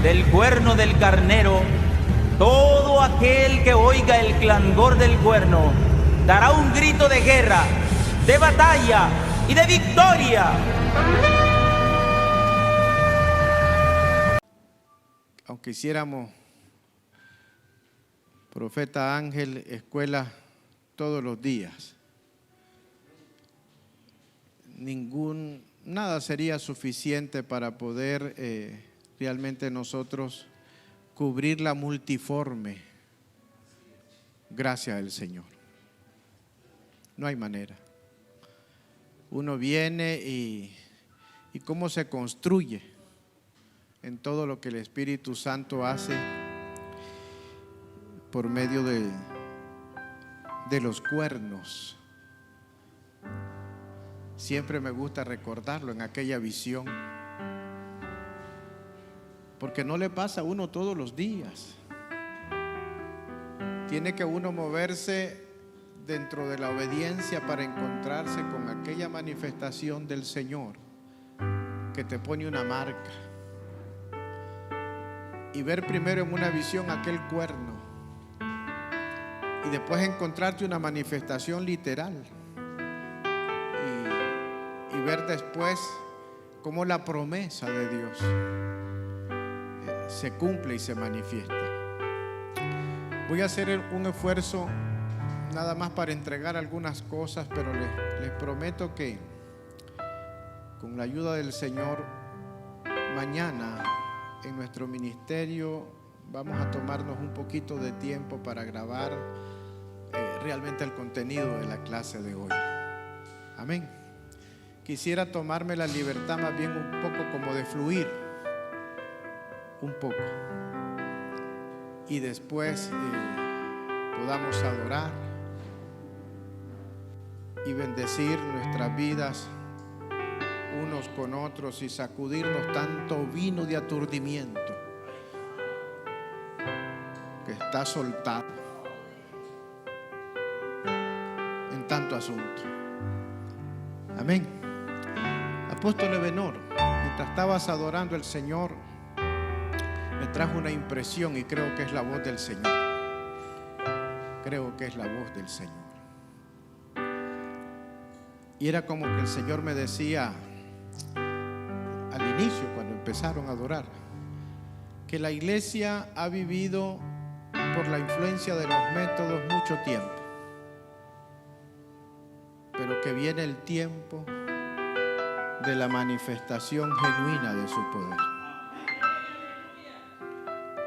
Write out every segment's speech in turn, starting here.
del cuerno del carnero, todo aquel que oiga el clangor del cuerno dará un grito de guerra, de batalla y de victoria. Aunque hiciéramos, profeta Ángel, escuela todos los días, nada sería suficiente para poder realmente nosotros cubrir la multiforme gracia del Señor. No hay manera. Uno viene y cómo se construye en todo lo que el Espíritu Santo hace por medio de los cuernos. Siempre me gusta recordarlo en aquella visión, porque no le pasa a uno todos los días. Tiene que uno moverse dentro de la obediencia para encontrarse con aquella manifestación del Señor que te pone una marca, y ver primero en una visión aquel cuerno y después encontrarte una manifestación literal y ver después cómo la promesa de Dios se cumple y se manifiesta. Voy a hacer un esfuerzo nada más para entregar algunas cosas, pero les prometo que con la ayuda del Señor, mañana en nuestro ministerio vamos a tomarnos un poquito de tiempo para grabar realmente el contenido de la clase de hoy. Amén. Quisiera tomarme la libertad más bien un poco como de fluir un poco, y después podamos adorar y bendecir nuestras vidas unos con otros y sacudirnos tanto vino de aturdimiento que está soltado en tanto asunto. Amén. Apóstol Ebenor, mientras estabas adorando al Señor, me trajo una impresión y creo que es la voz del Señor. Creo que es la voz del Señor. Y era como que el Señor me decía al inicio, cuando empezaron a adorar, que la iglesia ha vivido por la influencia de los métodos mucho tiempo, pero que viene el tiempo de la manifestación genuina de su poder.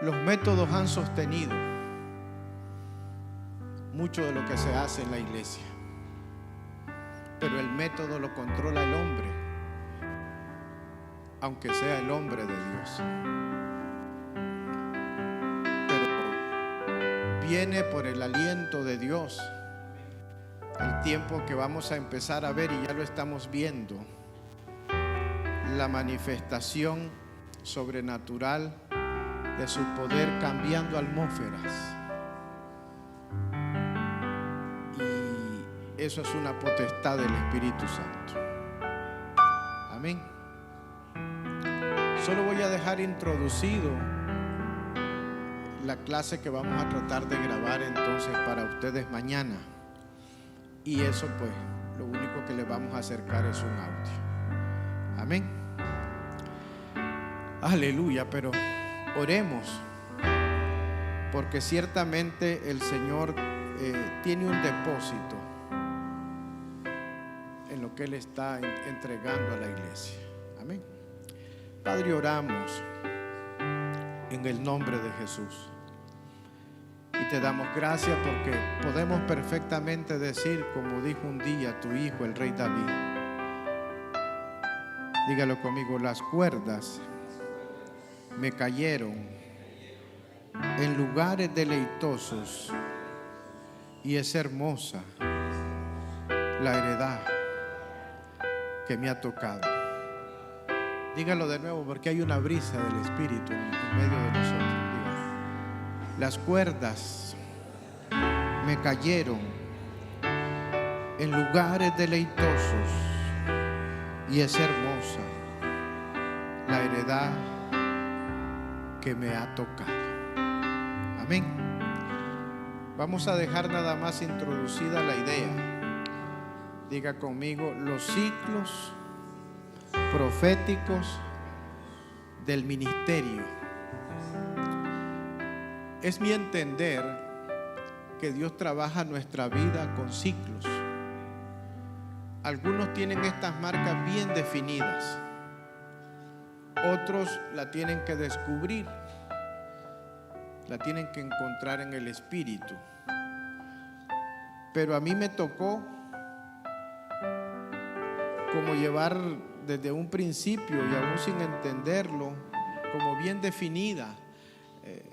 Los métodos han sostenido mucho de lo que se hace en la iglesia, pero el método lo controla el hombre, aunque sea el hombre de Dios. Pero viene por el aliento de Dios el tiempo que vamos a empezar a ver, y ya lo estamos viendo, la manifestación sobrenatural de su poder cambiando atmósferas. Y eso es una potestad del Espíritu Santo. Amén. Solo voy a dejar introducido la clase que vamos a tratar de grabar entonces para ustedes mañana. Y eso pues lo único que les vamos a acercar es un audio. Amén. Aleluya, pero oremos, porque ciertamente el Señor tiene un depósito en lo que Él está entregando a la iglesia. Amén. Padre, oramos en el nombre de Jesús y te damos gracias porque podemos perfectamente decir, como dijo un día tu hijo el rey David, dígalo conmigo: las cuerdas me cayeron en lugares deleitosos y es hermosa la heredad que me ha tocado. Dígalo de nuevo, porque hay una brisa del Espíritu en medio de nosotros. Dígalo. Las cuerdas me cayeron en lugares deleitosos y es hermosa la heredad que me ha tocado. Amén. Vamos a dejar nada más introducida la idea. Diga conmigo: los ciclos proféticos del ministerio. Es mi entender que Dios trabaja nuestra vida con ciclos. Algunos tienen estas marcas bien definidas, otros la tienen que descubrir, la tienen que encontrar en el Espíritu. Pero a mí me tocó como llevar desde un principio, y aún sin entenderlo, como bien definida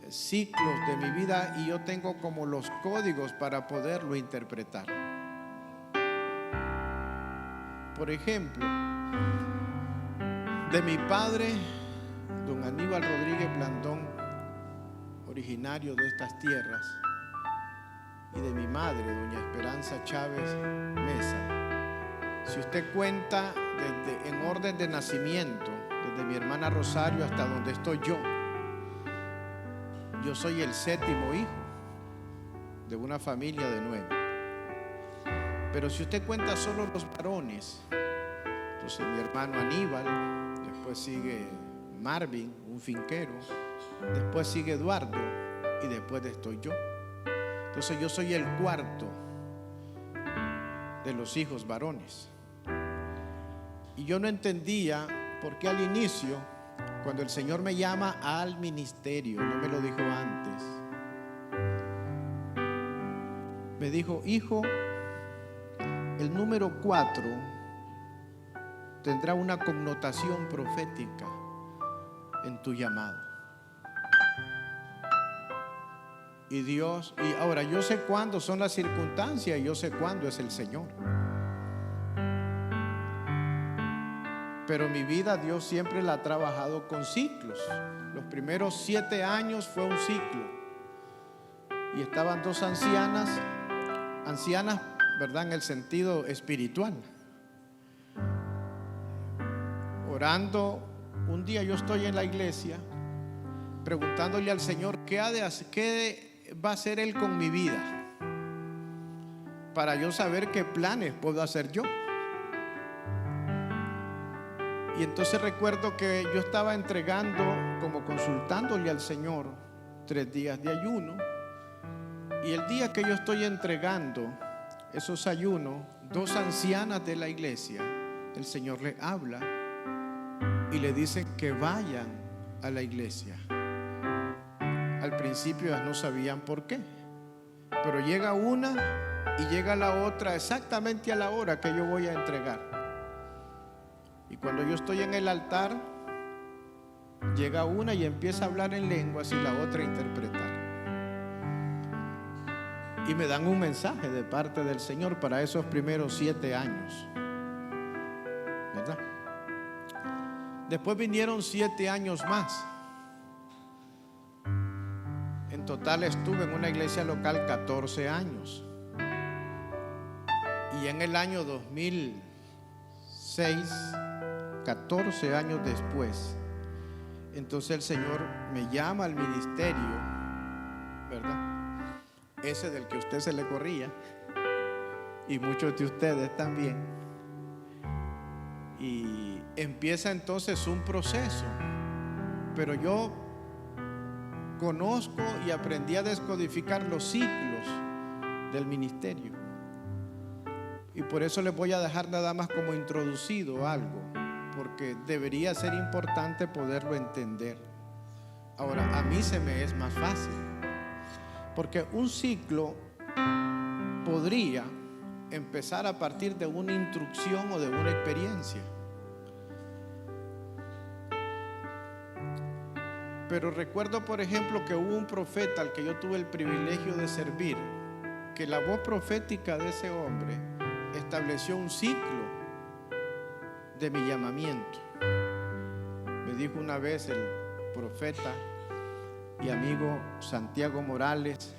ciclos de mi vida, y yo tengo como los códigos para poderlo interpretar. Por ejemplo, de mi padre, don Aníbal Rodríguez Blandón, originario de estas tierras, y de mi madre, doña Esperanza Chávez Mesa. Si usted cuenta en orden de nacimiento, desde mi hermana Rosario hasta donde estoy yo soy el 7º hijo de una familia de 9. Pero si usted cuenta solo los varones, entonces mi hermano Aníbal, después sigue Marvin, un finquero, después sigue Eduardo y después estoy yo. Entonces yo soy el 4º de los hijos varones. Y yo no entendía por qué al inicio, cuando el Señor me llama al ministerio, no me lo dijo antes, me dijo: hijo, el número 4 tendrá una connotación profética en tu llamado. Y ahora yo sé cuándo son las circunstancias y yo sé cuándo es el Señor. Pero mi vida Dios siempre la ha trabajado con ciclos. Los primeros 7 años fue un ciclo. Y estaban 2 ancianas, ¿verdad? En el sentido espiritual. Orando, un día yo estoy en la iglesia preguntándole al Señor qué va a hacer Él con mi vida, para yo saber qué planes puedo hacer yo. Y entonces recuerdo que yo estaba entregando, como consultándole al Señor, 3 días de ayuno. Y el día que yo estoy entregando esos ayunos, 2 ancianas de la iglesia, el Señor le habla y le dicen que vayan a la iglesia. Al principio ellas no sabían por qué, pero llega una y llega la otra exactamente a la hora que yo voy a entregar. Y cuando yo estoy en el altar, llega una y empieza a hablar en lenguas y la otra a interpretar. Y me dan un mensaje de parte del Señor para esos primeros 7 años, ¿verdad? Después vinieron 7 años más. En total estuve en una iglesia local 14 años. Y en el año 2006, 14 años después, entonces el Señor me llama al ministerio, ¿verdad? Ese del que usted se le corría, y muchos de ustedes también. Y empieza entonces un proceso, pero yo conozco y aprendí a descodificar los ciclos del ministerio. Y por eso les voy a dejar nada más como introducido algo, porque debería ser importante poderlo entender. Ahora, a mí se me es más fácil, porque un ciclo podría empezar a partir de una instrucción o de una experiencia. Pero recuerdo, por ejemplo, que hubo un profeta al que yo tuve el privilegio de servir, que la voz profética de ese hombre estableció un ciclo de mi llamamiento. Me dijo una vez el profeta y amigo Santiago Morales: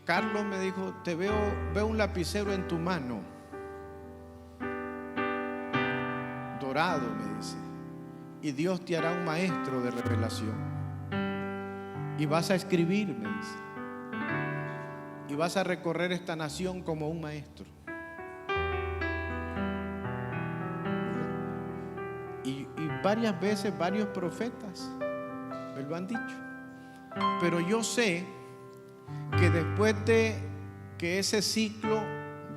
Carlos, me dijo, veo un lapicero en tu mano, dorado, me dice, y Dios te hará un maestro de revelación. y vas a escribir, me dice, y vas a recorrer esta nación como un maestro. Y varias veces varios profetas me lo han dicho. Pero yo sé que después de que ese ciclo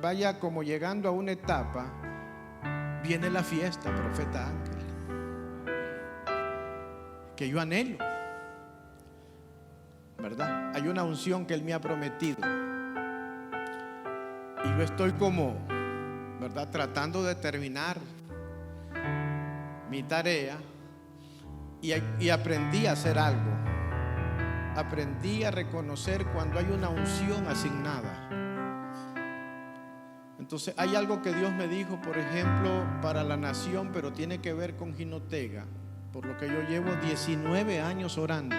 vaya como llegando a una etapa, viene la fiesta, profeta Ángel, que yo anhelo, ¿verdad? Hay una unción que Él me ha prometido y yo estoy como, ¿verdad?, tratando de terminar mi tarea y aprendí a hacer algo. Aprendí a reconocer cuando hay una unción asignada. Entonces hay algo que Dios me dijo, por ejemplo, para la nación, pero tiene que ver con Jinotega, por lo que yo llevo 19 años orando.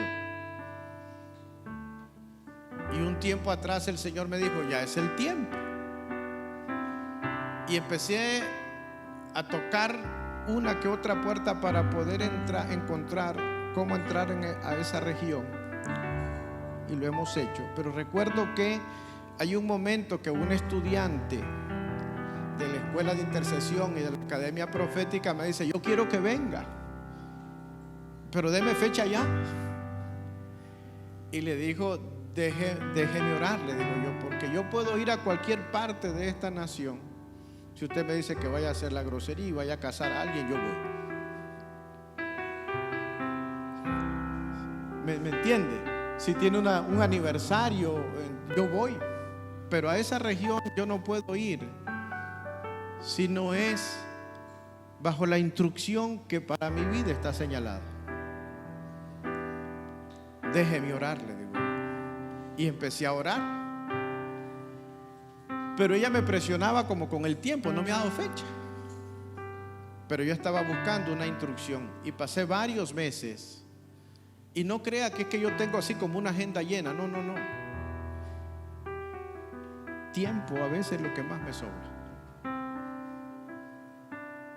Y un tiempo atrás el Señor me dijo, ya es el tiempo. Y empecé a tocar una que otra puerta para poder encontrar cómo entrar a esa región. Y lo hemos hecho. Pero recuerdo que hay un momento que un estudiante de la escuela de intercesión y de la academia profética me dice, yo quiero que venga, pero deme fecha ya. Y le dijo, déjeme orar, le digo yo, porque yo puedo ir a cualquier parte de esta nación. Si usted me dice que vaya a hacer la grosería y vaya a casar a alguien, yo voy. ¿Me entiende? Si tiene un aniversario, yo voy. Pero a esa región yo no puedo ir si no es bajo la instrucción que para mi vida está señalada. Déjeme orar, le digo. Y empecé a orar. Pero ella me presionaba como con el tiempo, no me ha dado fecha. Pero yo estaba buscando una instrucción y pasé varios meses. Y no crea que es que yo tengo así como una agenda llena, no. Tiempo a veces es lo que más me sobra.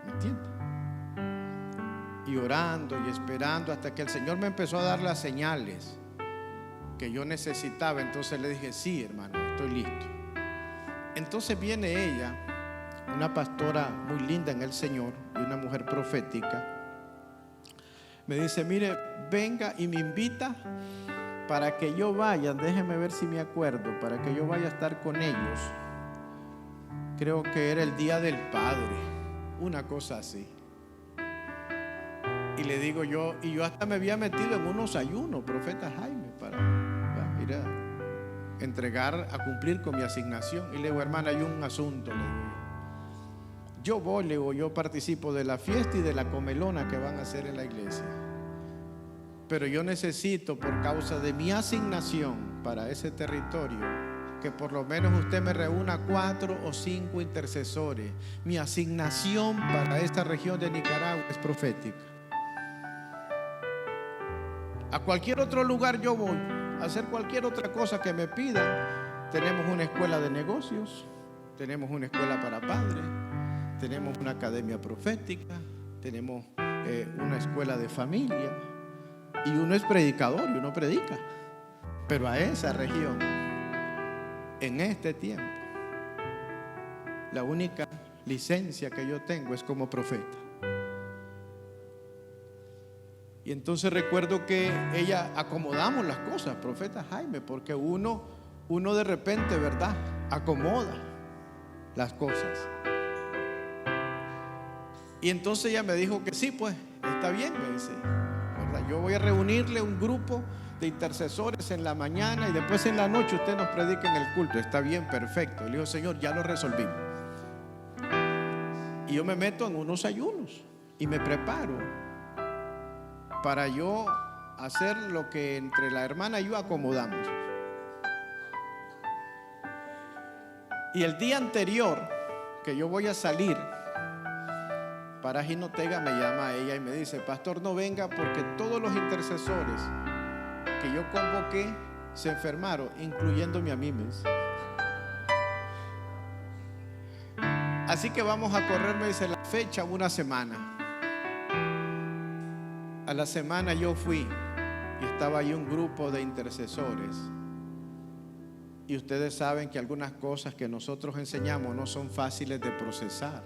¿Me entiende? Y orando y esperando hasta que el Señor me empezó a dar las señales que yo necesitaba. Entonces le dije, sí, hermano, estoy listo. Entonces viene ella, una pastora muy linda en el Señor y una mujer profética. Me dice, mire, venga y me invita para que yo vaya, déjeme ver si me acuerdo, para que yo vaya a estar con ellos. Creo que era el Día del Padre, una cosa así. Y le digo yo, y yo hasta me había metido en unos ayunos, profeta Jaime, para ir a entregar, a cumplir con mi asignación. Y le digo, hermana, hay un asunto, le digo yo voy, le digo, yo participo de la fiesta y de la comelona que van a hacer en la iglesia, pero yo necesito, por causa de mi asignación para ese territorio, que por lo menos usted me reúna 4 o 5 intercesores. Mi asignación para esta región de Nicaragua es profética. A cualquier otro lugar yo voy a hacer cualquier otra cosa que me pidan. Tenemos una escuela de negocios, tenemos una escuela para padres, tenemos una academia profética, tenemos una escuela de familia, y uno es predicador y uno predica. Pero a esa región, en este tiempo, la única licencia que yo tengo es como profeta. Y entonces recuerdo que ella acomodamos las cosas, profeta Jaime, porque uno de repente, ¿verdad?, acomoda las cosas. Y entonces ella me dijo que sí, pues está bien, me dice, ¿verdad? Yo voy a reunirle un grupo de intercesores en la mañana y después en la noche usted nos predica en el culto. Está bien, perfecto. Le digo, Señor, ya lo resolvimos. Y yo me meto en unos ayunos y me preparo para yo hacer lo que entre la hermana y yo acomodamos. Y el día anterior que yo voy a salir para Jinotega, me llama a ella y me dice, pastor, no venga porque todos los intercesores que yo convoqué se enfermaron, incluyéndome a mí, me dice. Así que vamos a correr, me dice, la fecha una semana. A la semana yo fui y estaba ahí un grupo de intercesores. Y ustedes saben que algunas cosas que nosotros enseñamos no son fáciles de procesar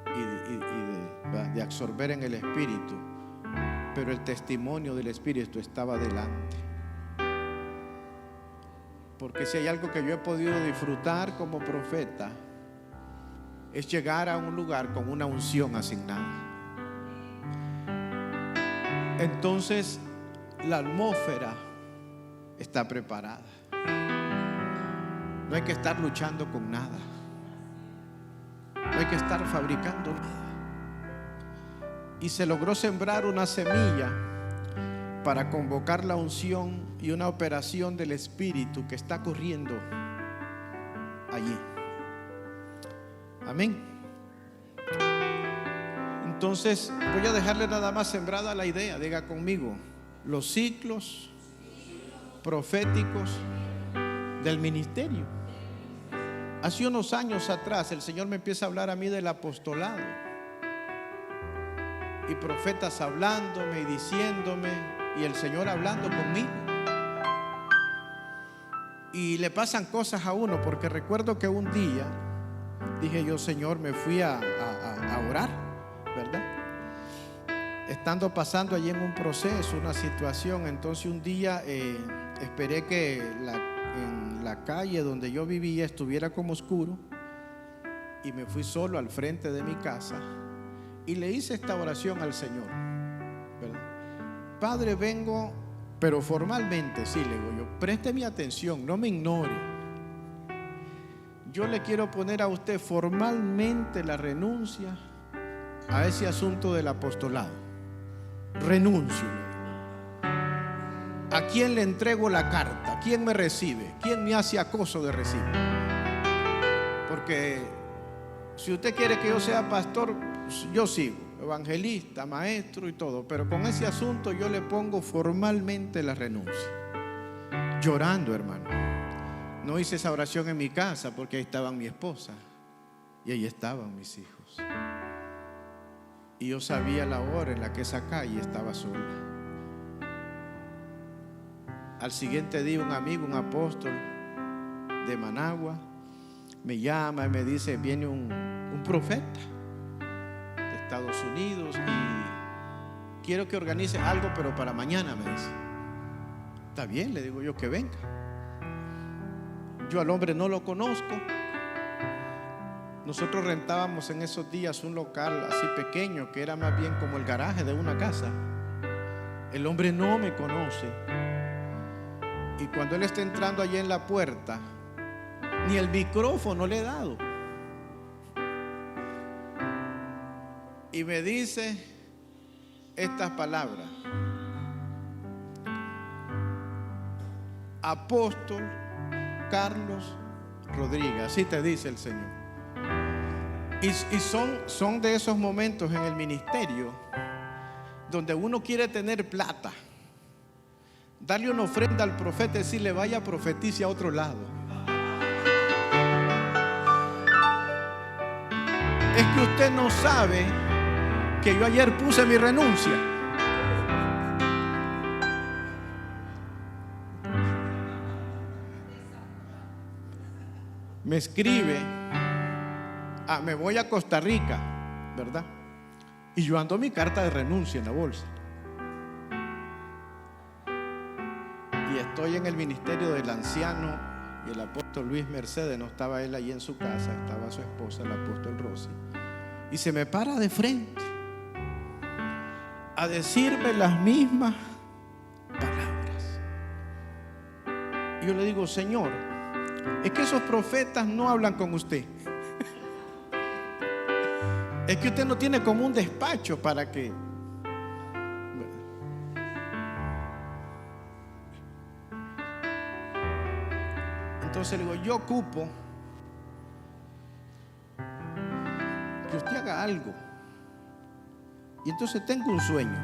y de absorber en el espíritu, pero el testimonio del espíritu estaba delante. Porque si hay algo que yo he podido disfrutar como profeta, es llegar a un lugar con una unción asignada. Entonces la atmósfera está preparada. No hay que estar luchando con nada. No hay que estar fabricando nada. Y se logró sembrar una semilla para convocar la unción y una operación del Espíritu que está corriendo allí. Amén. Entonces voy a dejarle nada más sembrada la idea. Diga conmigo: los ciclos proféticos del ministerio. Hace unos años atrás el Señor me empieza a hablar a mí del apostolado, y profetas hablándome y diciéndome, y el Señor hablando conmigo. Y le pasan cosas a uno, porque recuerdo que un día dije yo: Señor, me fui a orar, ¿verdad? Estando pasando allí en un proceso, una situación. Entonces un día esperé que en la calle donde yo vivía estuviera como oscuro, y me fui solo al frente de mi casa y le hice esta oración al Señor, ¿verdad? Padre, vengo, pero formalmente, sí, le digo yo, preste mi atención, no me ignore. Yo le quiero poner a usted formalmente la renuncia a ese asunto del apostolado. Renuncio. ¿A quién le entrego la carta? ¿Quién me recibe? ¿Quién me hace acoso de recibir? Porque si usted quiere que yo sea pastor, yo sigo, evangelista, maestro y todo, pero con ese asunto yo le pongo formalmente la renuncia. Llorando, hermano. No hice esa oración en mi casa porque ahí estaban mi esposa y ahí estaban mis hijos. Y yo sabía la hora en la que esa calle estaba sola. Al siguiente día un amigo, un apóstol de Managua, me llama y me dice: viene un profeta de Estados Unidos y quiero que organice algo, pero para mañana, me dice. Está bien, le digo yo, que venga. Yo al hombre no lo conozco. Nosotros rentábamos en esos días un local así pequeño, que era más bien como el garaje de una casa. El hombre no me conoce. Y cuando él está entrando allí en la puerta, ni el micrófono le he dado. Y me dice estas palabras: Apóstol Carlos Rodríguez. Así te dice el Señor. Y son de esos momentos en el ministerio donde uno quiere tener plata, darle una ofrenda al profeta y decirle: vaya, profetice a otro lado. Es que usted no sabe que yo ayer puse mi renuncia. Me escribe: me voy a Costa Rica, ¿verdad? Y yo ando mi carta de renuncia en la bolsa. Y estoy en el ministerio del anciano, y el apóstol Luis Mercedes, no estaba él ahí en su casa, estaba su esposa, el apóstol Rosy, y se me para de frente a decirme las mismas palabras. Y yo le digo: Señor, es que esos profetas no hablan con usted. Es que usted no tiene como un despacho para que... Entonces le digo: yo ocupo que usted haga algo. Y entonces tengo un sueño.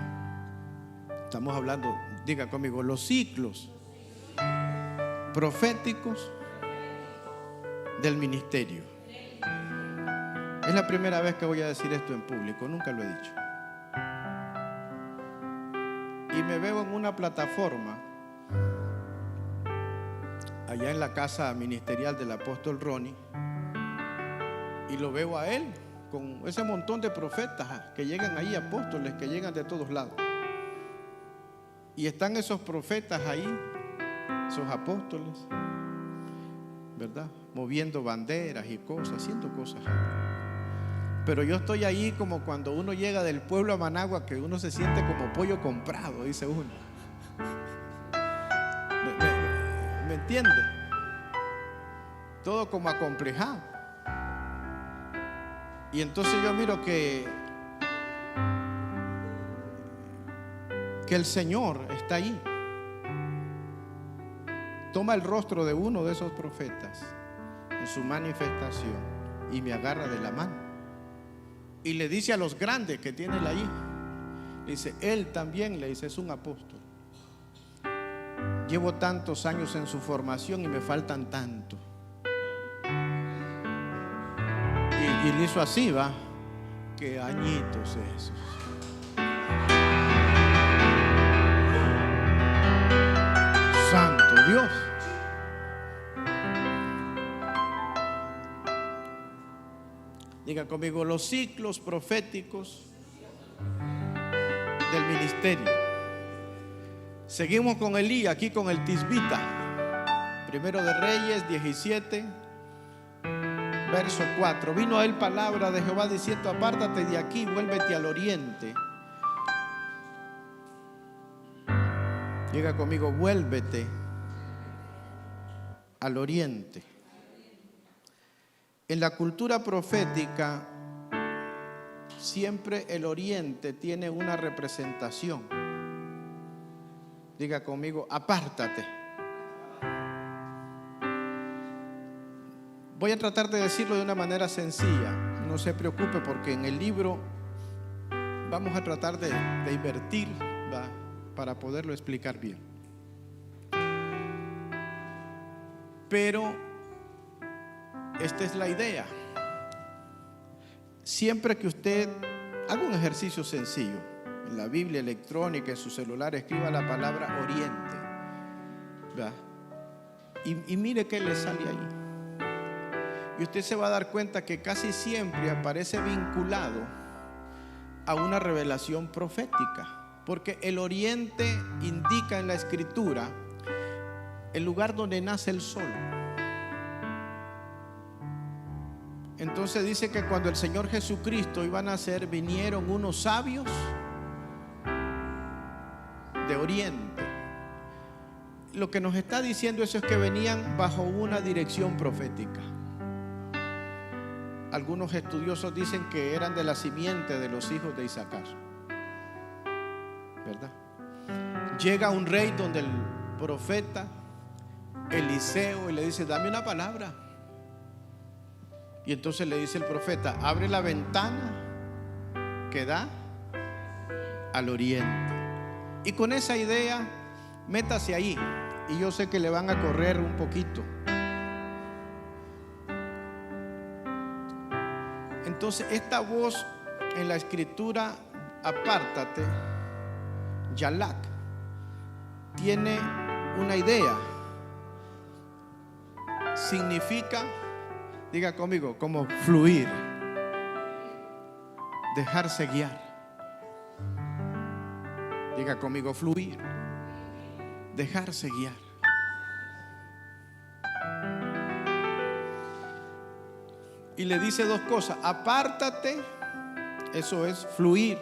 Estamos hablando, diga conmigo, los ciclos proféticos del ministerio. Es la primera vez que voy a decir esto en público, nunca lo he dicho. Y me veo en una plataforma allá en la casa ministerial del apóstol Ronnie, y lo veo a él con ese montón de profetas que llegan ahí, apóstoles que llegan de todos lados, y están esos profetas ahí, esos apóstoles, ¿verdad? Moviendo banderas y cosas, haciendo cosas ahí. Pero yo estoy ahí como cuando uno llega del pueblo a Managua, que uno se siente como pollo comprado, dice uno. ¿Me entiende? Todo como acomplejado. Y entonces yo miro que el Señor está ahí. Toma el rostro de uno de esos profetas en su manifestación y me agarra de la mano y le dice a los grandes que tiene él ahí, le dice, él también, le dice, es un apóstol. Llevo tantos años en su formación y me faltan tanto. Y le hizo así, va, qué añitos esos. Santo Dios. Diga conmigo, los ciclos proféticos del ministerio. Seguimos con Elías, aquí con el Tisbita. Primero de Reyes 17, verso 4. Vino a él palabra de Jehová diciendo, apártate de aquí, vuélvete al oriente. Diga conmigo, vuélvete al oriente. En la cultura profética, siempre el oriente tiene una representación. Diga conmigo, apártate. Voy a tratar de decirlo de una manera sencilla. No se preocupe porque en el libro vamos a tratar de invertir, ¿va?, para poderlo explicar bien. Pero esta es la idea. Siempre que usted haga un ejercicio sencillo, en la Biblia electrónica, en su celular, escriba la palabra oriente, ¿verdad? Y mire qué le sale ahí. Y usted se va a dar cuenta que casi siempre aparece vinculado a una revelación profética. Porque el oriente indica en la escritura el lugar donde nace el sol. Entonces dice que cuando el Señor Jesucristo iba a nacer, vinieron unos sabios de oriente. Lo que nos está diciendo eso es que venían bajo una dirección profética. Algunos estudiosos dicen que eran de la simiente de los hijos de Isaacar, ¿verdad? Llega un rey donde el profeta Eliseo y le dice, dame una palabra. Y entonces le dice el profeta, abre la ventana que da al oriente. Y con esa idea, métase ahí. Y yo sé que le van a correr un poquito. Entonces esta voz en la escritura, apártate, Yalak, tiene una idea. Significa, diga conmigo, como fluir, dejarse guiar. Diga conmigo, fluir, dejarse guiar. Y le dice dos cosas: apártate, eso es fluir.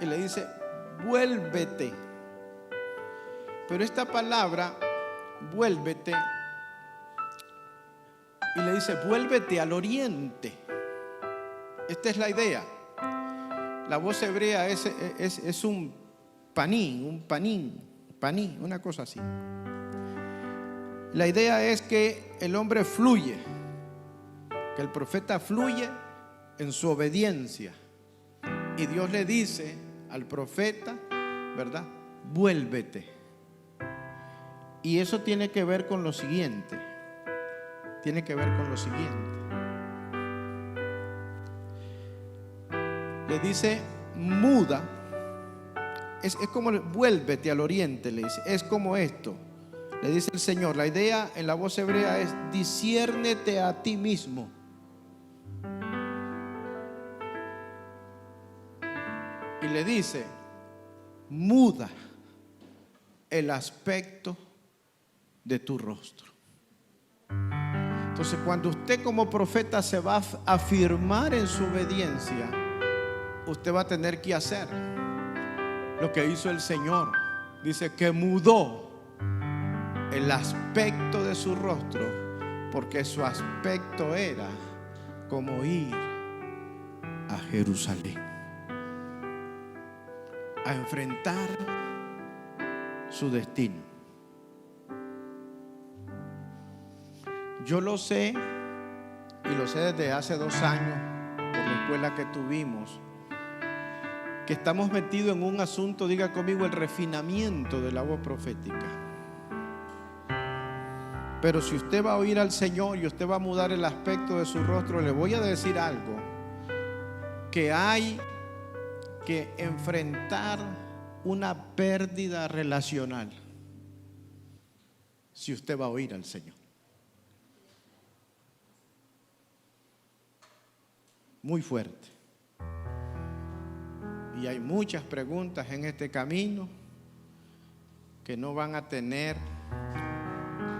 Y le dice, vuélvete. Pero esta palabra, vuélvete, y le dice, vuélvete al oriente. Esta es la idea. La voz hebrea es un paní, una cosa así. La idea es que el hombre fluye, que el profeta fluye en su obediencia. Y Dios le dice al profeta, ¿verdad? Vuélvete. Y eso tiene que ver con lo siguiente. Le dice, muda Es como vuélvete al oriente, le dice. Es como esto, le dice el Señor. La idea en la voz hebrea es: disciérnete a ti mismo. Y le dice: muda el aspecto de tu rostro. Entonces, cuando usted como profeta se va a afirmar en su obediencia, usted va a tener que hacer lo que hizo el Señor. Dice que mudó el aspecto de su rostro, porque su aspecto era como ir a Jerusalén, a enfrentar su destino. Yo lo sé, y lo sé desde hace 2 años por la escuela que tuvimos, que estamos metidos en un asunto, diga conmigo, el refinamiento de la voz profética. Pero si usted va a oír al Señor y usted va a mudar el aspecto de su rostro, le voy a decir algo: que hay que enfrentar una pérdida relacional si usted va a oír al Señor. Muy fuerte. Y hay muchas preguntas en este camino que no van a tener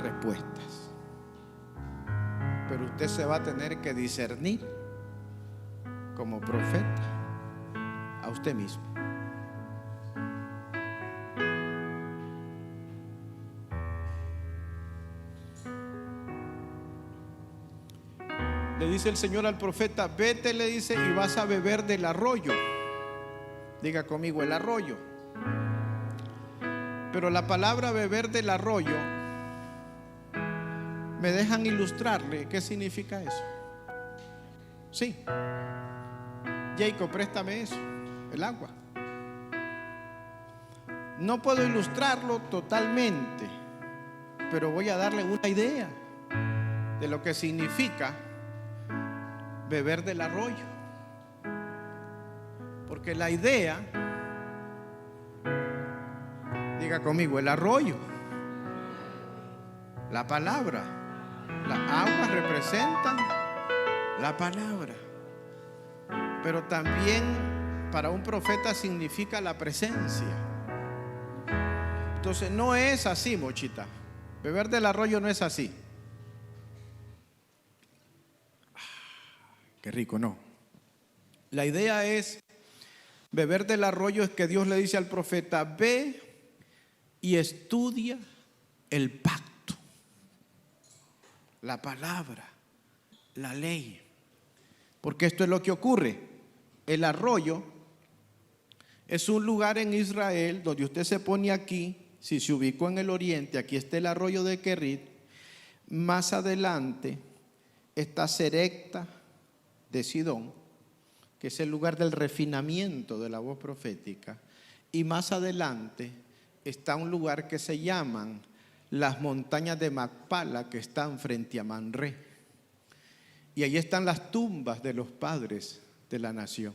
respuestas. Pero usted se va a tener que discernir como profeta a usted mismo. Le dice el Señor al profeta: vete, le dice, y vas a beber del arroyo. Diga conmigo, el arroyo. Pero la palabra beber del arroyo, me dejan ilustrarle qué significa eso. Sí. Jacob, préstame eso, el agua. No puedo ilustrarlo totalmente, pero voy a darle una idea de lo que significa beber del arroyo. Porque la idea, diga conmigo, el arroyo, la palabra, las aguas representan la palabra, pero también para un profeta significa la presencia. Entonces no es así, Mochita. Beber del arroyo no es así. Qué rico, ¿no? La idea es, beber del arroyo es que Dios le dice al profeta: ve y estudia el pacto, la palabra, la ley. Porque esto es lo que ocurre. El arroyo es un lugar en Israel donde usted se pone aquí. Si se ubicó en el oriente, aquí está el arroyo de Kerit. Más adelante está Serepta de Sidón, que es el lugar del refinamiento de la voz profética. Y más adelante está un lugar que se llaman las montañas de Macpala, que están frente a Manré. Y ahí están las tumbas de los padres de la nación.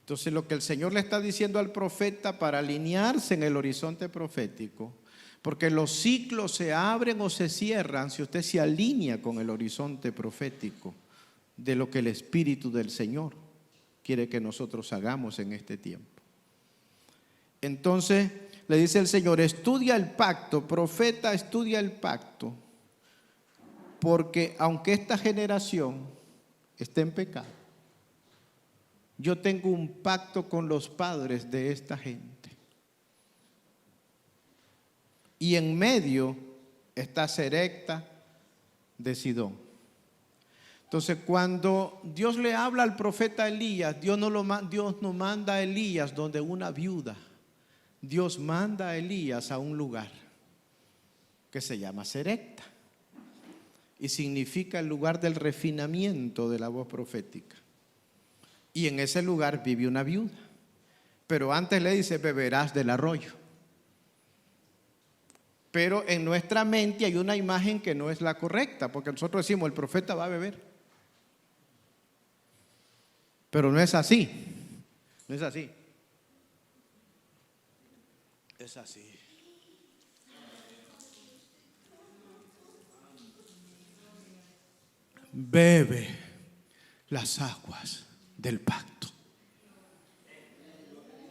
Entonces, lo que el Señor le está diciendo al profeta para alinearse en el horizonte profético, porque los ciclos se abren o se cierran si usted se alinea con el horizonte profético de lo que el Espíritu del Señor quiere que nosotros hagamos en este tiempo. Entonces le dice el Señor: estudia el pacto, profeta, estudia el pacto, porque aunque esta generación esté en pecado, yo tengo un pacto con los padres de esta gente. Y en medio está Serepta de Sidón. Entonces, cuando Dios le habla al profeta Elías, Dios no manda a Elías donde una viuda. Dios manda a Elías a un lugar que se llama Serepta, y significa el lugar del refinamiento de la voz profética. Y en ese lugar vive una viuda, pero antes le dice: beberás del arroyo. Pero en nuestra mente hay una imagen que no es la correcta, porque nosotros decimos: el profeta va a beber. Pero no es así, no es así. Es así. Bebe las aguas del pacto.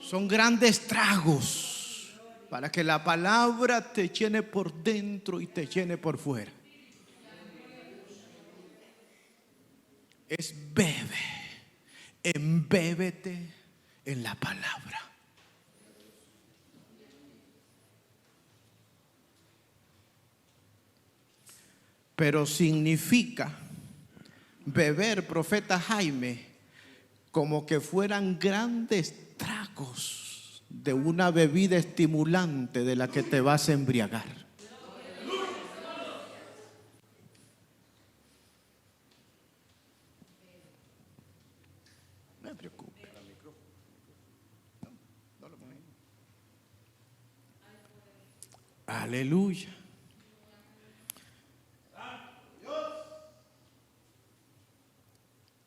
Son grandes tragos para que la palabra te llene por dentro y te llene por fuera. Es embébete en la palabra. Pero significa beber, profeta Jaime, como que fueran grandes tragos de una bebida estimulante de la que te vas a embriagar. No me preocupe. Aleluya.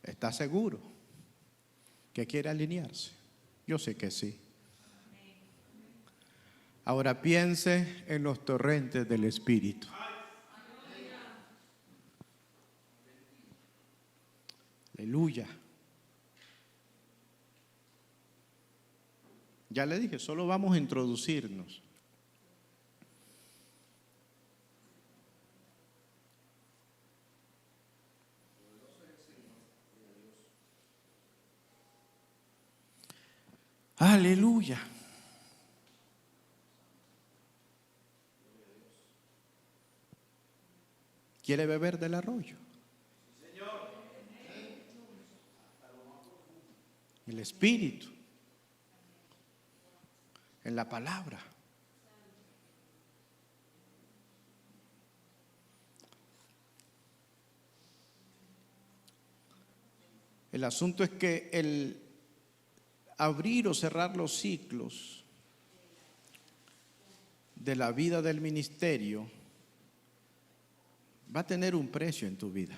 ¿Está seguro que quiere alinearse? Yo sé que sí. Ahora piense en los torrentes del Espíritu. Aleluya. Ya le dije, solo vamos a introducirnos. Aleluya. ¿Quiere beber del arroyo? El Espíritu, en la palabra. El asunto es que el abrir o cerrar los ciclos de la vida del ministerio va a tener un precio en tu vida.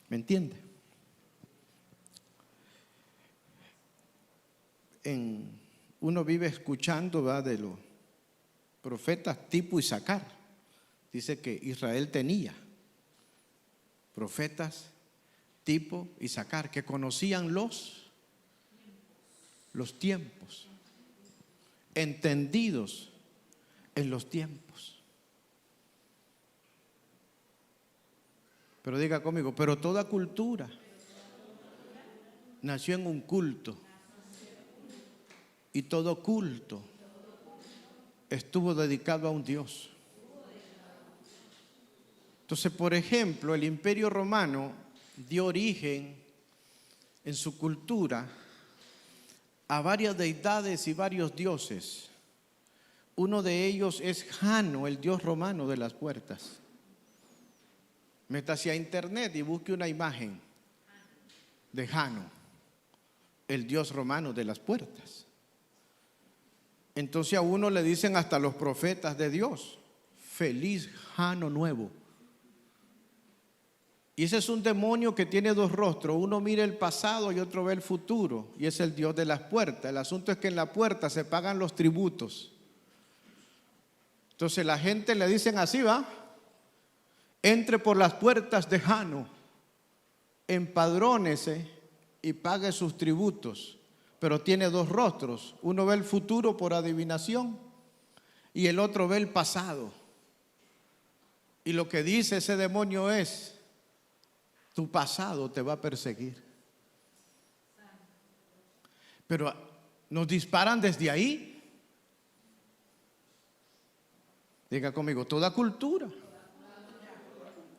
¿Me entiende? Uno vive escuchando, ¿verdad?, de los profetas tipo Isacar. Dice que Israel tenía profetas tipo Isacar que conocían los tiempos, entendidos en los tiempos. Pero diga conmigo, pero toda cultura nació en un culto y todo culto estuvo dedicado a un Dios. Entonces, por ejemplo, el Imperio Romano dio origen en su cultura a varias deidades y varios dioses. Uno de ellos es Jano, el dios romano de las puertas. Métase a internet y busque una imagen de Jano, el dios romano de las puertas. Entonces a uno le dicen hasta los profetas de Dios, feliz Jano nuevo. Y ese es un demonio que tiene dos rostros. Uno mira el pasado y otro ve el futuro. Y es el Dios de las puertas. El asunto es que en la puerta se pagan los tributos. Entonces la gente le dicen así, ¿va? Entre por las puertas de Jano, empadrónese y pague sus tributos. Pero tiene dos rostros. Uno ve el futuro por adivinación y el otro ve el pasado. Y lo que dice ese demonio es: tu pasado te va a perseguir. Pero nos disparan desde ahí. Diga conmigo, toda cultura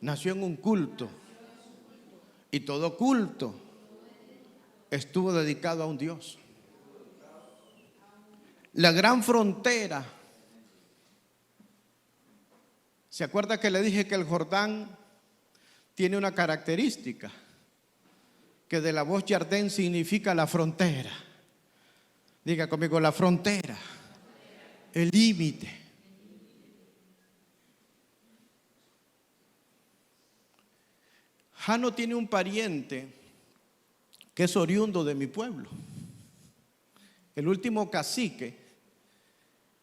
nació en un culto y todo culto estuvo dedicado a un Dios. La gran frontera. ¿Se acuerda que le dije que el Jordán tiene una característica? Que de la voz Jardín significa la frontera. Diga conmigo, la frontera, el límite. Jano tiene un pariente que es oriundo de mi pueblo. El último cacique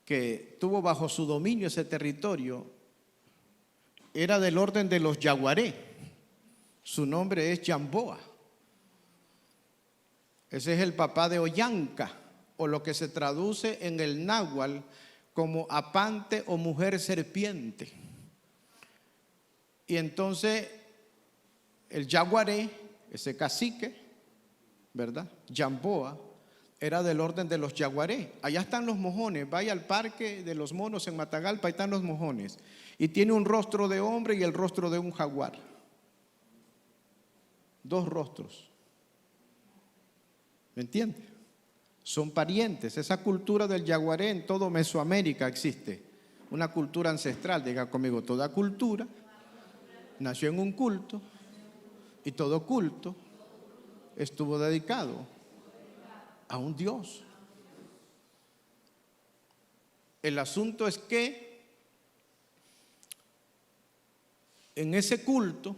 que tuvo bajo su dominio ese territorio era del orden de los yaguaré. Su nombre es Jamboa. Ese es el papá de Oyanca, o lo que se traduce en el náhuatl como apante o mujer serpiente. Y entonces el yaguaré, ese cacique, ¿verdad? Jamboa, era del orden de los yaguaré. Allá están los mojones. Vaya al parque de los monos en Matagalpa, ahí están los mojones. Y tiene un rostro de hombre y el rostro de un jaguar. Dos rostros. ¿Me entiende? Son parientes. Esa cultura del yaguaré en todo Mesoamérica existe. Una cultura ancestral. Diga conmigo, toda cultura nació en un culto y todo culto estuvo dedicado a un Dios. El asunto es que en ese culto,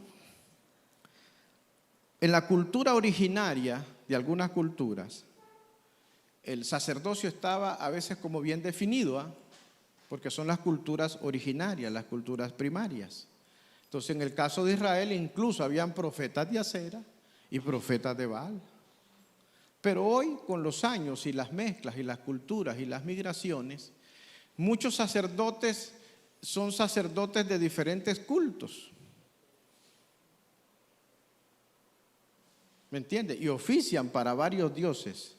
en la cultura originaria de algunas culturas, el sacerdocio estaba a veces como bien definido, porque son las culturas originarias, las culturas primarias. Entonces, en el caso de Israel, incluso habían profetas de Acera y profetas de Baal. Pero hoy, con los años y las mezclas y las culturas y las migraciones, muchos sacerdotes son sacerdotes de diferentes cultos. ¿Me entiende? Y ofician para varios dioses.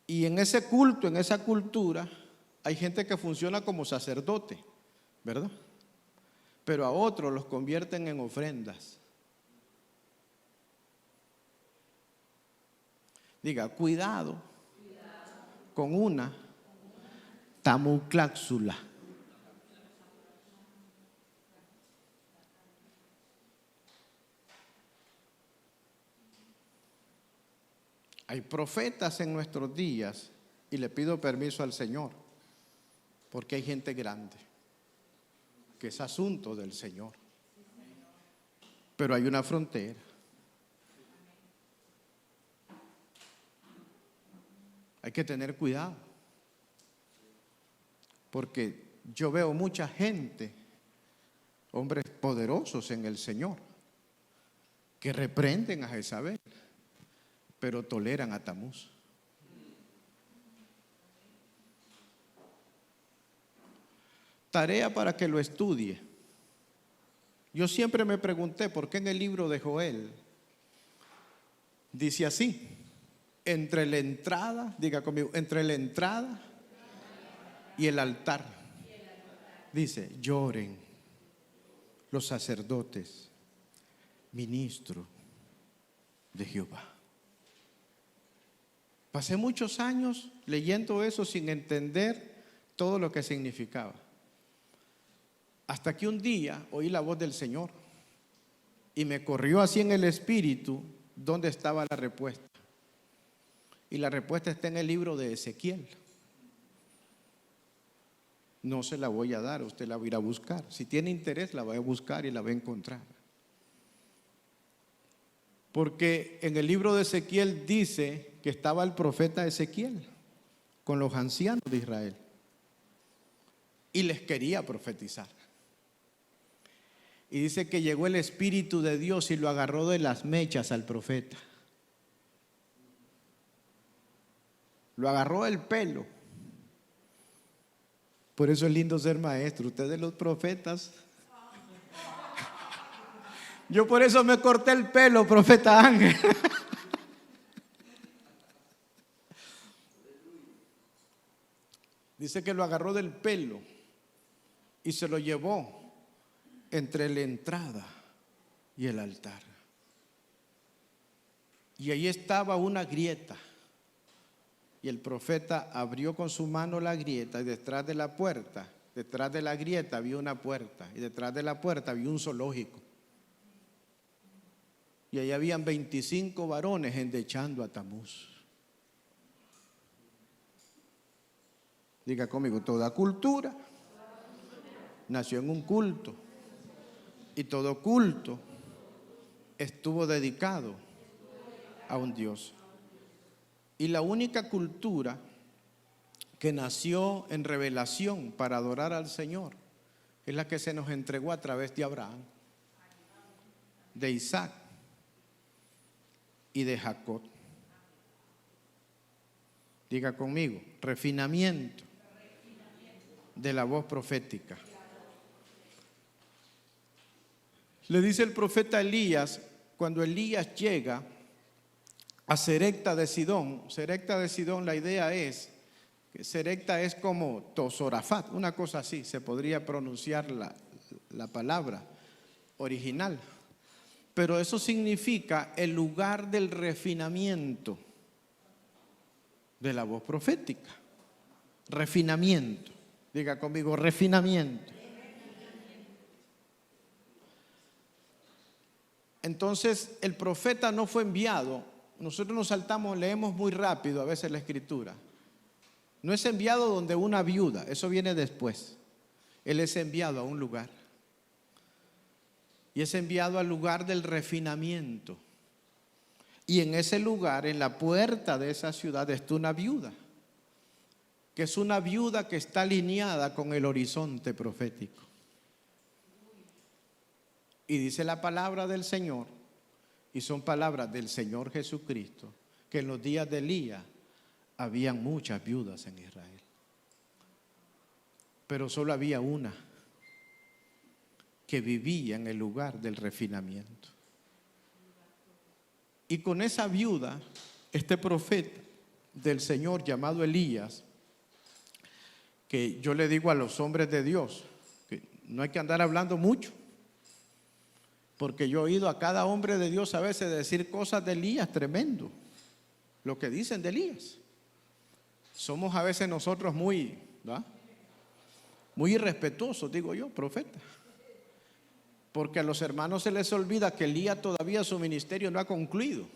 Y en ese culto, en esa cultura, hay gente que funciona como sacerdote, ¿verdad? Pero a otros los convierten en ofrendas. Diga, cuidado con una tamucláxula. Hay profetas en nuestros días, y le pido permiso al Señor, porque hay gente grande, que es asunto del Señor. Pero hay una frontera. Hay que tener cuidado, porque yo veo mucha gente, hombres poderosos en el Señor, que reprenden a Jezabel, pero toleran a Tamuz. Tarea para que lo estudie. Yo siempre me pregunté por qué en el libro de Joel dice así: entre la entrada, diga conmigo, entre la entrada y el altar, dice, lloren los sacerdotes, ministros de Jehová. Pasé muchos años leyendo eso sin entender todo lo que significaba. Hasta que un día oí la voz del Señor y me corrió así en el espíritu dónde estaba la respuesta. Y la respuesta está en el libro de Ezequiel. No se la voy a dar, usted la va a ir a buscar. Si tiene interés, la va a buscar y la va a encontrar. Porque en el libro de Ezequiel dice que estaba el profeta Ezequiel con los ancianos de Israel y les quería profetizar. Y dice que llegó el Espíritu de Dios y lo agarró de las mechas al profeta. Lo agarró del pelo. Por eso es lindo ser maestro. Ustedes los profetas. Yo por eso me corté el pelo, profeta Ángel. Dice que lo agarró del pelo y se lo llevó entre la entrada y el altar. Y ahí estaba una grieta. Y el profeta abrió con su mano la grieta y detrás de la puerta, detrás de la grieta había una puerta y detrás de la puerta había un zoológico. Y ahí habían 25 varones endechando a Tamuz. Diga conmigo, toda cultura nació en un culto y todo culto estuvo dedicado a un Dios. Y la única cultura que nació en revelación para adorar al Señor es la que se nos entregó a través de Abraham, de Isaac y de Jacob. Diga conmigo, refinamiento de la voz profética. Le dice el profeta Elías, cuando Elías llega a Serepta de Sidón. Serepta de Sidón, la idea es que Serepta es como Tosorafat, una cosa así, se podría pronunciar la palabra original. Pero eso significa el lugar del refinamiento de la voz profética. Refinamiento. Diga conmigo, refinamiento. Entonces, el profeta no fue enviado. Nosotros nos saltamos, leemos muy rápido a veces la escritura. No es enviado donde una viuda, eso viene después. Él es enviado a un lugar. Y es enviado al lugar del refinamiento. Y en ese lugar, en la puerta de esa ciudad, está una viuda. Que es una viuda que está alineada con el horizonte profético. Y dice la palabra del Señor, y son palabras del Señor Jesucristo, que en los días de Elías habían muchas viudas en Israel. Pero solo había una que vivía en el lugar del refinamiento. Y con esa viuda, este profeta del Señor llamado Elías, que yo le digo a los hombres de Dios, que no hay que andar hablando mucho, porque yo he oído a cada hombre de Dios a veces decir cosas de Elías tremendo, lo que dicen de Elías. Somos a veces nosotros muy irrespetuosos, digo yo, profeta. Porque a los hermanos se les olvida que Elías todavía su ministerio no ha concluido.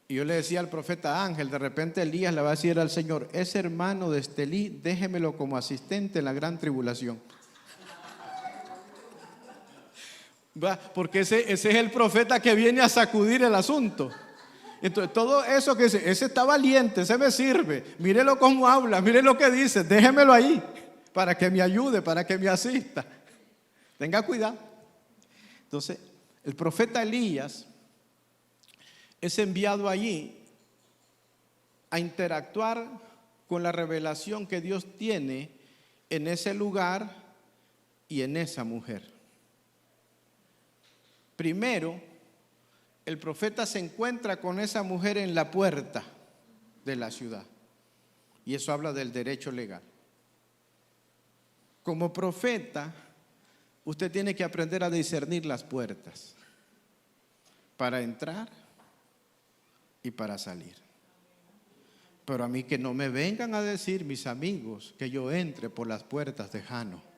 Y yo le decía al profeta Ángel, de repente Elías le va a decir al Señor, ese hermano de Estelí, déjemelo como asistente en la gran tribulación. Porque ese es el profeta que viene a sacudir el asunto. Entonces todo eso que dice, ese está valiente, ese me sirve, mírelo cómo habla, mire lo que dice, déjemelo ahí para que me ayude, para que me asista. Tenga cuidado. Entonces el profeta Elías es enviado allí a interactuar con la revelación que Dios tiene en ese lugar y en esa mujer. Primero, el profeta se encuentra con esa mujer en la puerta de la ciudad. Y eso habla del derecho legal. Como profeta, usted tiene que aprender a discernir las puertas para entrar y para salir. Pero a mí que no me vengan a decir mis amigos que yo entre por las puertas de Jano.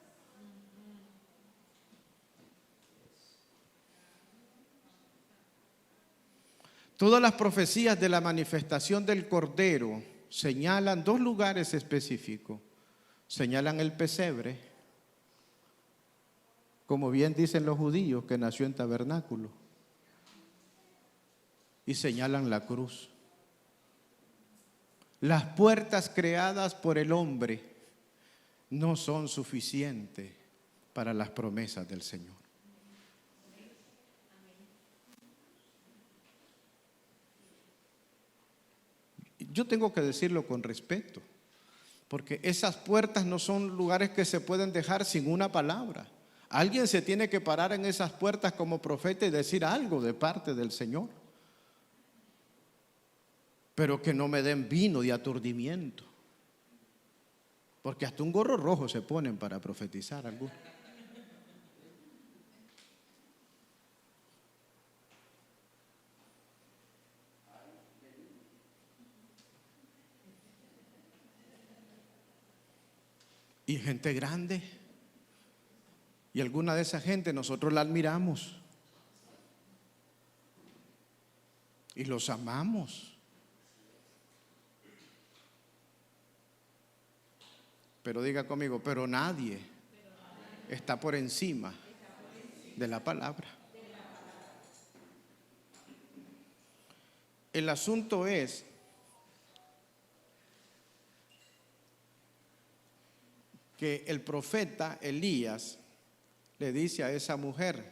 Todas las profecías de la manifestación del Cordero señalan dos lugares específicos. Señalan el pesebre, como bien dicen los judíos, que nació en tabernáculo. Y señalan la cruz. Las puertas creadas por el hombre no son suficientes para las promesas del Señor. Yo tengo que decirlo con respeto, porque esas puertas no son lugares que se pueden dejar sin una palabra. Alguien se tiene que parar en esas puertas como profeta y decir algo de parte del Señor. Pero que no me den vino de aturdimiento, porque hasta un gorro rojo se ponen para profetizar algunos. Y gente grande. Y alguna de esa gente nosotros la admiramos. Y los amamos. Pero diga conmigo, pero nadie está por encima de la palabra. el asunto es que el profeta Elías le dice a esa mujer,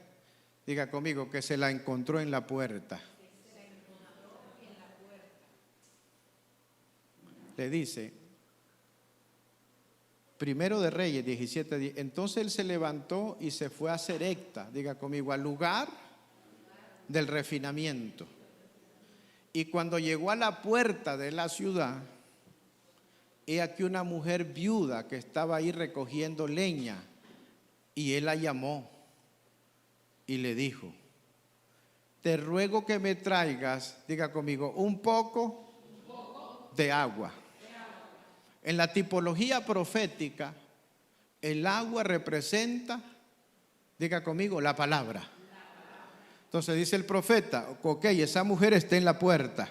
diga conmigo, que se la encontró en la puerta. Le dice, Primero de Reyes 17:10, entonces él se levantó y se fue a Serepta, diga conmigo, al lugar del refinamiento. Y cuando llegó a la puerta de la ciudad, he aquí una mujer viuda que estaba ahí recogiendo leña, y él la llamó y le dijo, te ruego que me traigas, diga conmigo, un poco de agua. En la tipología profética, el agua representa, diga conmigo, la palabra. Entonces dice el profeta, ok, esa mujer está en la puerta.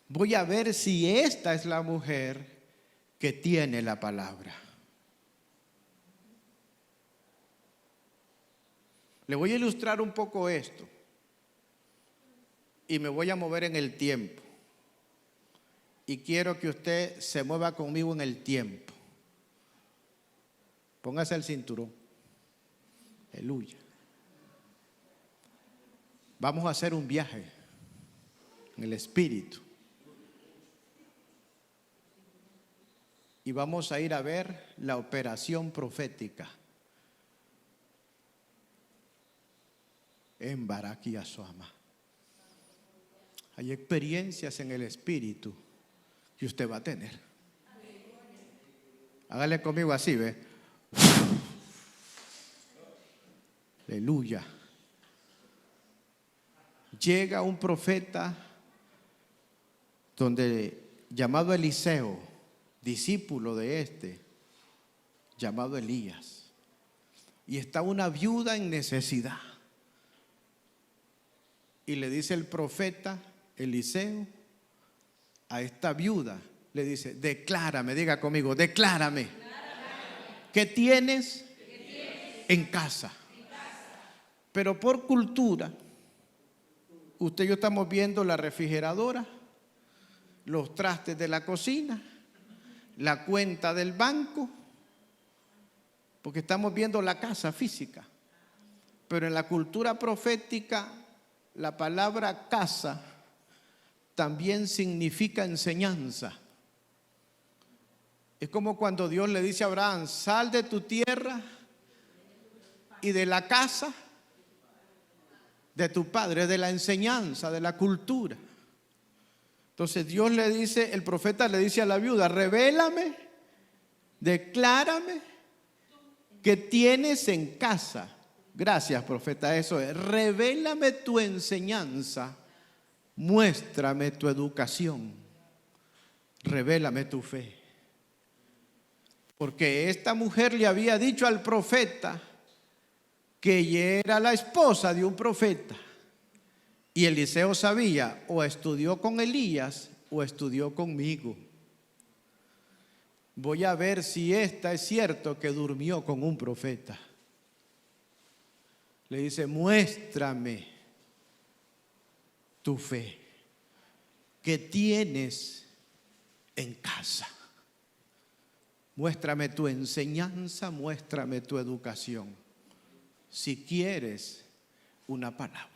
Voy a ver si esta es la mujer que tiene la palabra. Le voy a ilustrar un poco esto y me voy a mover en el tiempo. Y quiero que usted se mueva conmigo en el tiempo. Póngase el cinturón. Aleluya. Vamos a hacer un viaje en el espíritu. Y vamos a ir a ver la operación profética en Baraki Asoama. Hay experiencias en el espíritu que usted va a tener. Hágale conmigo así, ¿ve? Aleluya. Llega un profeta llamado Eliseo, discípulo de este, llamado Elías. Y está una viuda en necesidad. Y le dice el profeta Eliseo a esta viuda, le dice, declárame, diga conmigo, declárame. ¿Qué tienes en casa? Pero por cultura, usted y yo estamos viendo la refrigeradora, los trastes de la cocina, la cuenta del banco, porque estamos viendo la casa física. Pero en la cultura profética, la palabra casa también significa enseñanza. Es como cuando Dios le dice a Abraham, sal de tu tierra y de la casa de tu padre, de la enseñanza, de la cultura. Entonces Dios le dice, el profeta le dice a la viuda, revélame, declárame qué tienes en casa. Gracias, profeta, eso es, revélame tu enseñanza, muéstrame tu educación, revélame tu fe. Porque esta mujer le había dicho al profeta que ella era la esposa de un profeta. Y Eliseo sabía, o estudió con Elías o estudió conmigo. Voy a ver si esta es cierto que durmió con un profeta. Le dice, muéstrame tu fe que tienes en casa. Muéstrame tu enseñanza, muéstrame tu educación. Si quieres una palabra.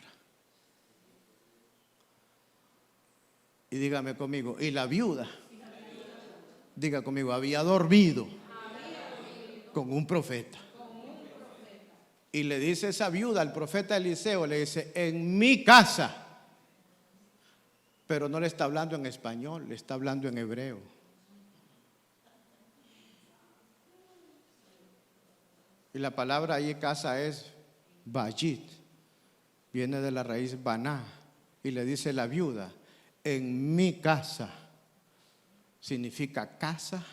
Y dígame conmigo, y la viuda, diga conmigo, había dormido con un profeta. Y le dice esa viuda al profeta Eliseo, le dice, en mi casa. Pero no le está hablando en español, le está hablando en hebreo. Y la palabra ahí casa es Bayit, viene de la raíz Baná. Y le dice la viuda, en mi casa. Significa casa,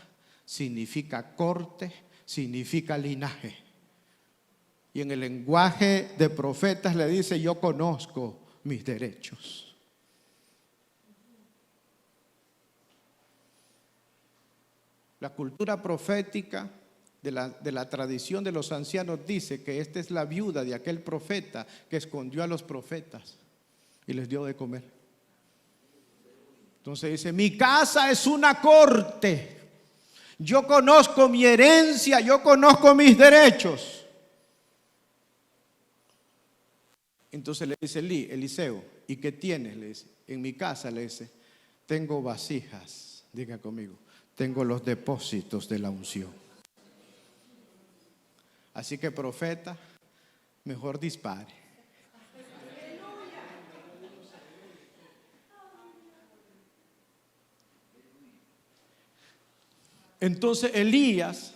significa corte, significa linaje. Y en el lenguaje de profetas le dice, yo conozco mis derechos. La cultura profética de la tradición de los ancianos dice que esta es la viuda de aquel profeta que escondió a los profetas y les dio de comer. Entonces dice, mi casa es una corte. Yo conozco mi herencia, yo conozco mis derechos. Entonces le dice Eliseo, ¿y qué tienes? Le dice, en mi casa, le dice, tengo vasijas, diga conmigo, tengo los depósitos de la unción. Así que profeta, mejor dispare. Entonces Elías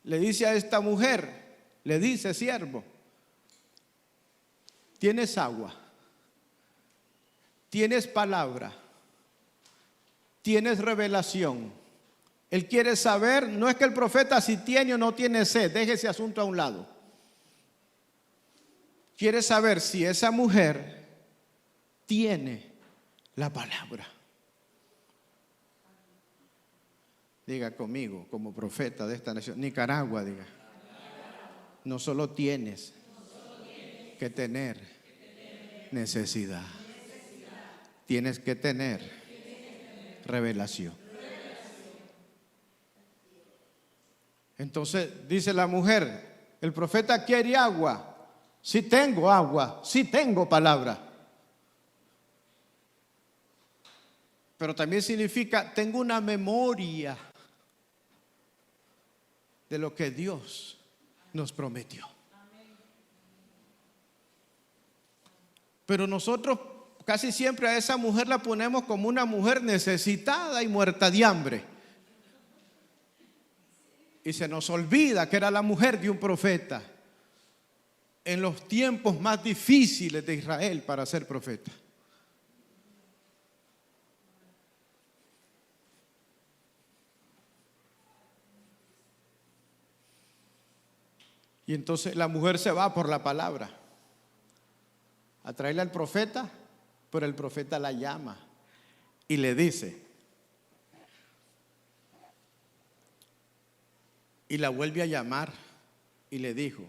le dice a esta mujer, le dice, siervo, tienes agua, tienes palabra, tienes revelación. Él quiere saber, no es que el profeta si tiene o no tiene sed, deje ese asunto a un lado. Quiere saber si esa mujer tiene la palabra. Diga conmigo, como profeta de esta nación, Nicaragua, diga. No solo tienes que tener necesidad, tienes que tener revelación. Entonces dice la mujer, el profeta quiere agua. Sí tengo agua, sí tengo palabra. Pero también significa, tengo una memoria de lo que Dios nos prometió. Pero nosotros casi siempre a esa mujer la ponemos como una mujer necesitada y muerta de hambre. Y se nos olvida que era la mujer de un profeta en los tiempos más difíciles de Israel para ser profeta. Y entonces la mujer se va por la palabra a traerle al profeta, pero el profeta la llama y le dice, y la vuelve a llamar y le dijo,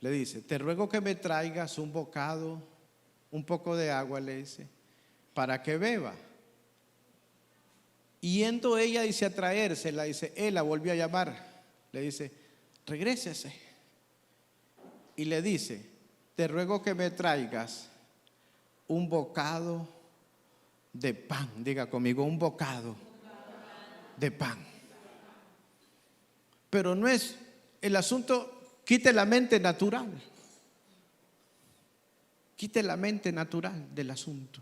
le dice, te ruego que me traigas un bocado, un poco de agua, le dice, para que beba. Yendo ella, dice, a traérsela, dice, él la volvió a llamar, le dice, regrésese. Y le dice, te ruego que me traigas un bocado de pan. Diga conmigo, un bocado de pan. Pero no es el asunto, quite la mente natural. Quite la mente natural del asunto.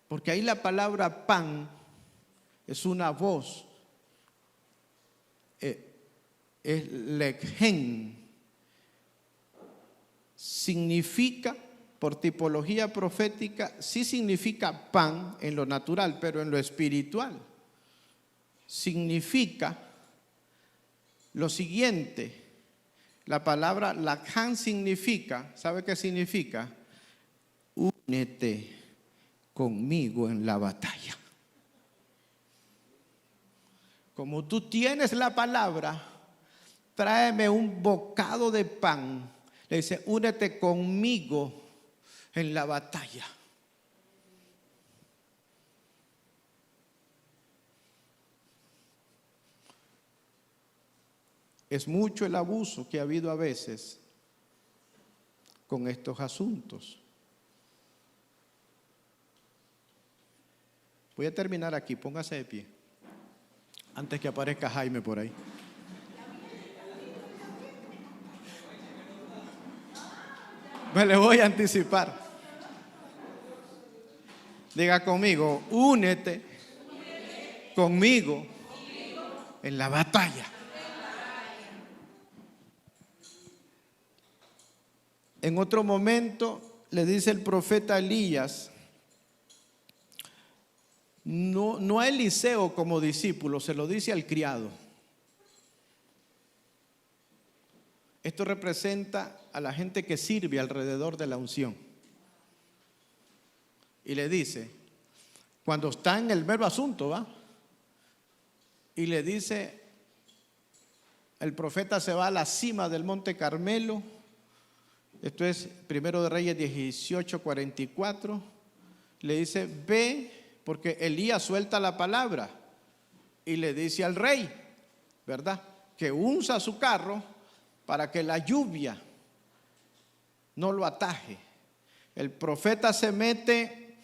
Porque ahí la palabra pan es una voz. Es lekhen, significa, por tipología profética, sí significa pan en lo natural, pero en lo espiritual significa lo siguiente. La palabra lakhan significa, ¿sabe qué significa? Únete conmigo en la batalla. Como tú tienes la palabra, tráeme un bocado de pan. Le dice, únete conmigo en la batalla. Es mucho el abuso que ha habido a veces con estos asuntos. Voy a terminar aquí, póngase de pie, antes que aparezca Jaime por ahí. Me le voy a anticipar. Diga conmigo, únete conmigo en la batalla. En otro momento le dice el profeta Elías, no a Eliseo como discípulo, se lo dice al criado. Esto representa a la gente que sirve alrededor de la unción. Y le dice, cuando está en el mero asunto, ¿va? Y le dice, el profeta se va a la cima del monte Carmelo. Esto es Primero de Reyes 18:44. le dice, ve, porque Elías suelta la palabra y le dice al rey, ¿verdad?, que unza su carro para que la lluvia no lo ataje. El profeta se mete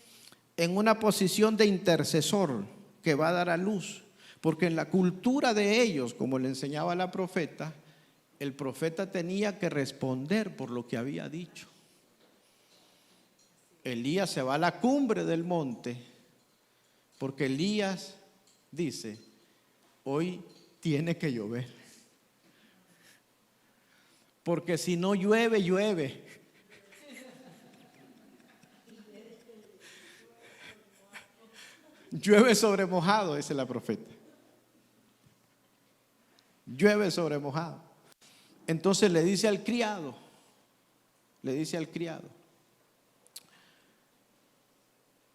en una posición de intercesor que va a dar a luz, porque en la cultura de ellos, como le enseñaba la profeta, el profeta tenía que responder por lo que había dicho. Elías se va a la cumbre del monte, porque Elías dice, hoy tiene que llover, porque si no llueve, llueve. Llueve sobre mojado, dice la profeta. Llueve sobre mojado. Entonces le dice al criado,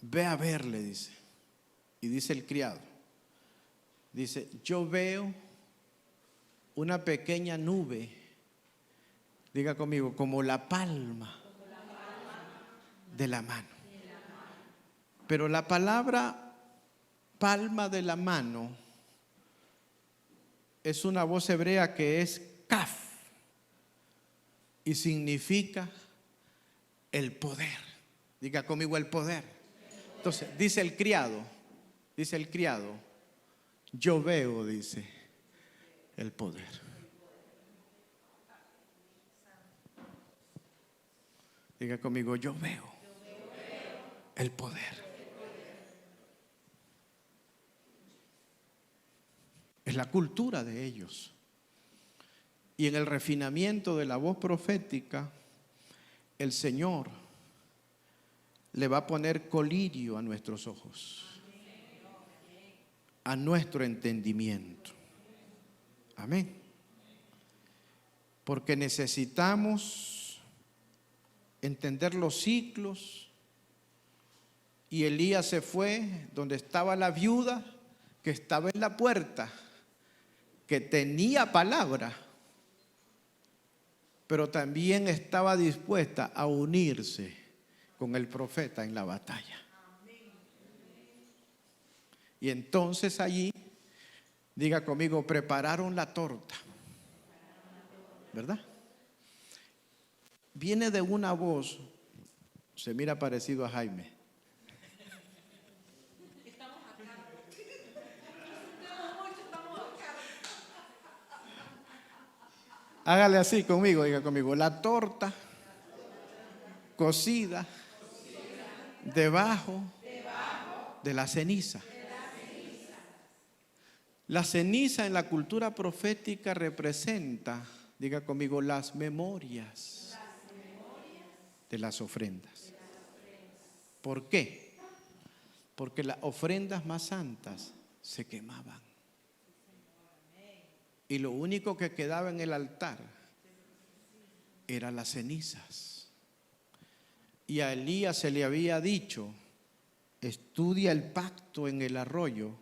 ve a ver, le dice. Y dice el criado, dice, yo veo una pequeña nube, diga conmigo, como la palma de la mano. Pero la palabra palma de la mano es una voz hebrea que es kaf y significa el poder. Diga conmigo, el poder. Entonces dice el criado, yo veo, dice, el poder. Diga conmigo, yo veo el poder. Es la cultura de ellos. Y en el refinamiento de la voz profética, el Señor le va a poner colirio a nuestros ojos, a nuestro entendimiento. Amén. Porque necesitamos entender los ciclos. Y Elías se fue donde estaba la viuda que estaba en la puerta, que tenía palabra, pero también estaba dispuesta a unirse con el profeta en la batalla. Y entonces allí, diga conmigo, prepararon la torta, ¿verdad? Viene de una voz, se mira parecido a Jaime. Hágale así conmigo, diga conmigo, la torta cocida debajo de la ceniza. La ceniza en la cultura profética representa, diga conmigo, las memorias de las ofrendas. ¿Por qué? Porque las ofrendas más santas se quemaban. Y lo único que quedaba en el altar eran las cenizas. Y a Elías se le había dicho, estudia el pacto en el arroyo.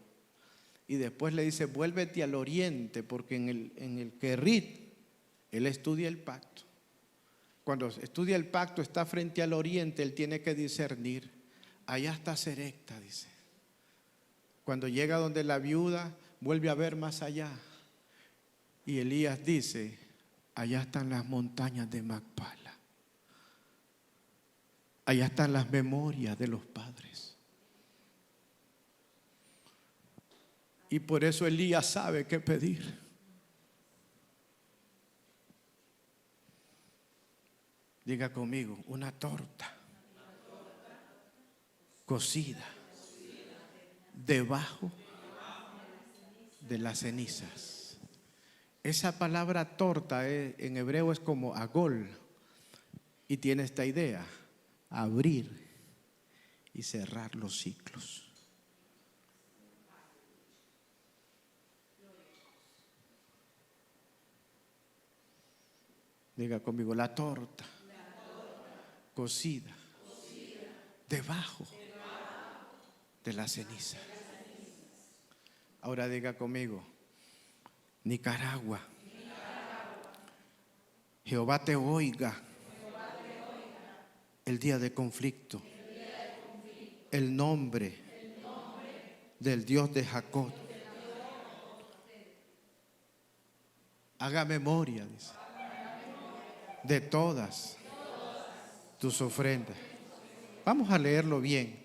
Y después le dice, vuélvete al oriente, porque en el Querrit él estudia el pacto. Cuando estudia el pacto, está frente al oriente, él tiene que discernir. Allá está Serecta, dice. Cuando llega donde la viuda, vuelve a ver más allá. Y Elías dice, allá están las montañas de Macpala. Allá están las memorias de los padres. Y por eso Elías sabe qué pedir. Diga conmigo, una torta cocida debajo de las cenizas. Esa palabra torta en hebreo es como agol y tiene esta idea, abrir y cerrar los ciclos. Diga conmigo, la torta cocida debajo de la ceniza. Ahora diga conmigo, Nicaragua, Jehová te oiga el día de conflicto. el nombre del Dios de Jacob. Haga memoria, dice, de todas tus ofrendas. Vamos a leerlo bien.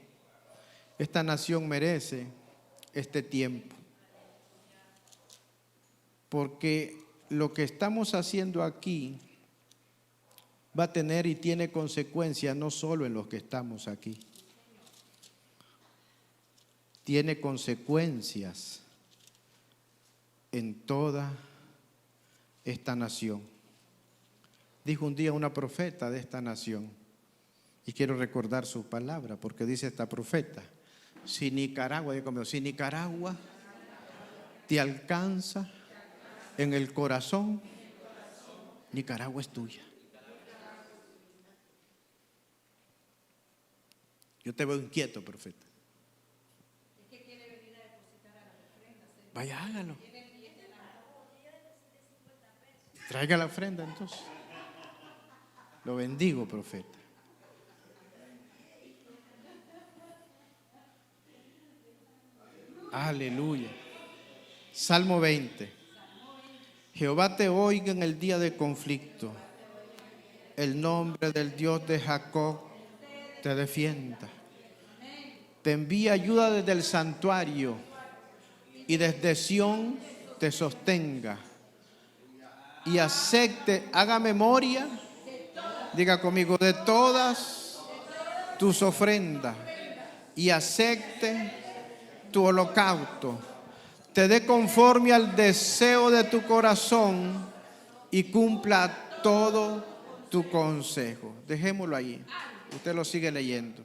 Esta nación merece este tiempo, porque lo que estamos haciendo aquí va a tener y tiene consecuencias no solo en los que estamos aquí, tiene consecuencias en toda esta nación. Dijo un día una profeta de esta nación, y quiero recordar su palabra, porque dice esta profeta: si Nicaragua, digo conmigo, si Nicaragua te alcanza en el corazón, Nicaragua es tuya. Yo te veo inquieto, profeta. Vaya, hágalo. Traiga la ofrenda entonces. Lo bendigo, profeta. Aleluya. Salmo 20. Jehová te oiga en el día de conflicto. El nombre del Dios de Jacob te defienda. Te envía ayuda desde el santuario y desde Sión te sostenga. Y acepte, haga memoria, diga conmigo, de todas tus ofrendas, y acepte tu holocausto. Te dé conforme al deseo de tu corazón y cumpla todo tu consejo. Dejémoslo ahí. Usted lo sigue leyendo.